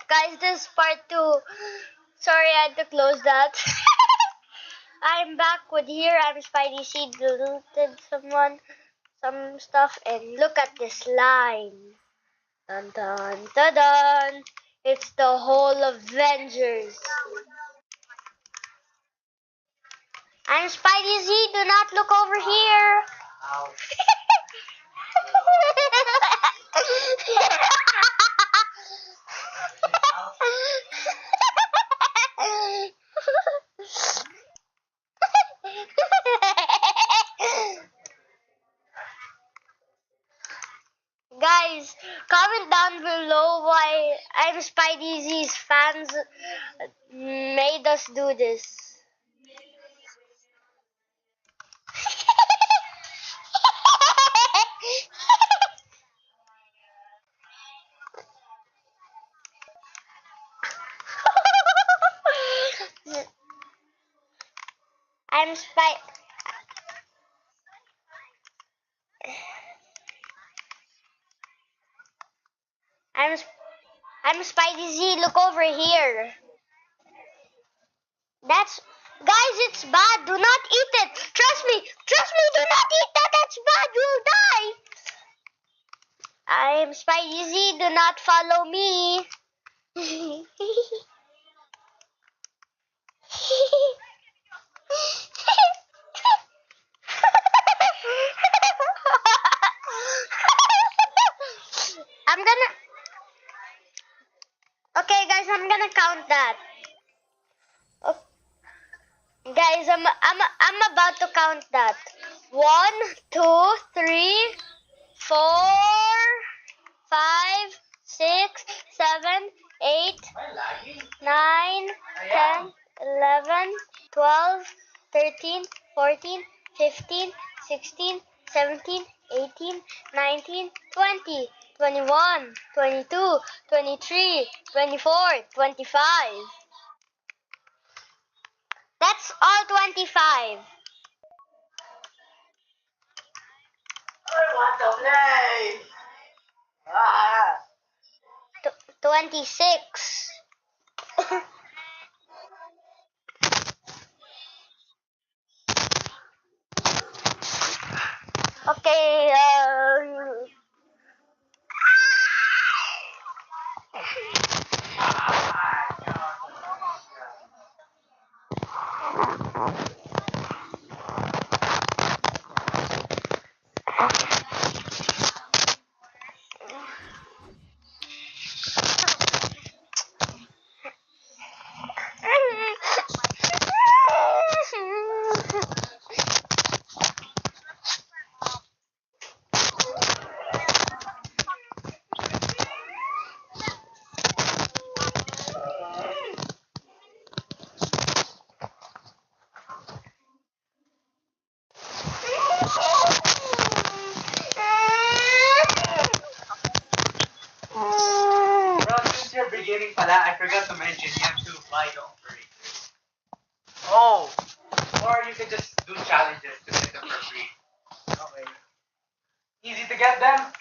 Guys, this is part 2. Sorry, I had to close that. I'm back with here. I'm Spidey C. Deleted some stuff, and look at this line. Dun dun dun dun. It's the whole Avengers. I'm Spidey Z. Do not look over here. Guys, comment down below why I'm Spidey Z's fans made us do this. I'm Spidey Z. Look over here. Guys, it's bad. Do not eat it. Trust me. Do not eat that. That's bad. You'll die. I'm Spidey Z. Do not follow me. Okay, guys, I'm gonna count that. Guys, I'm about to count that. 1, 2, 3, 4, 5, 6, 7, 8, 9, 10, 11, 12, 13, 14, 15, 16, 17, 18, 19, 20, 21, 22, 23, 24, 25. That's all 25. I want to play. 26. Okay, beginning pala, I forgot to mention you have to buy the operators. Oh! Or you can just do challenges to get them for free. Okay. Easy to get them.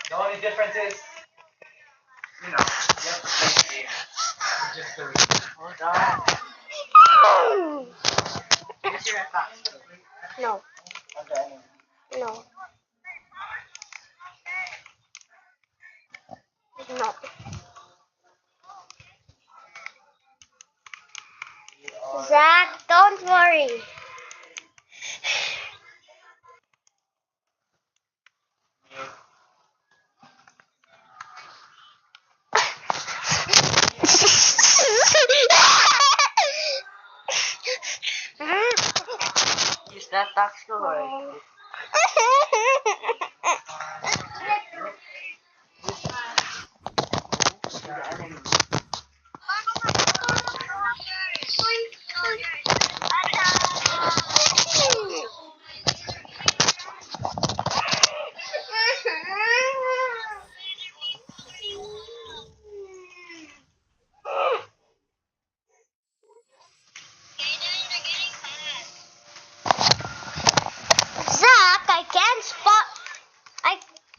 The only difference is, you know, you have to play the game. It's just the reason. Hold on. Is your attack? no. Okay. No. No. Zach, don't worry. Use that tax score.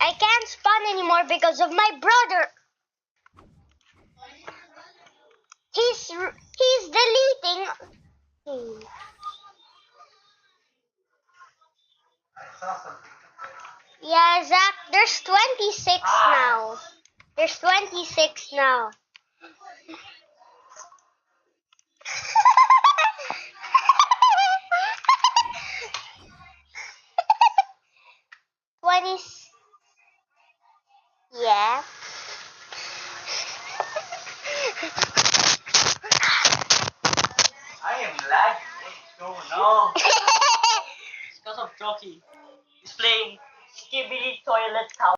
I can't spawn anymore because of my brother. He's deleting. I saw something. Yeah, Zach, there's 26 now. There's 26 now. Yeah. I am lagging. What is going on? It's because of Chucky. He's playing Skibidi Toilet Tower.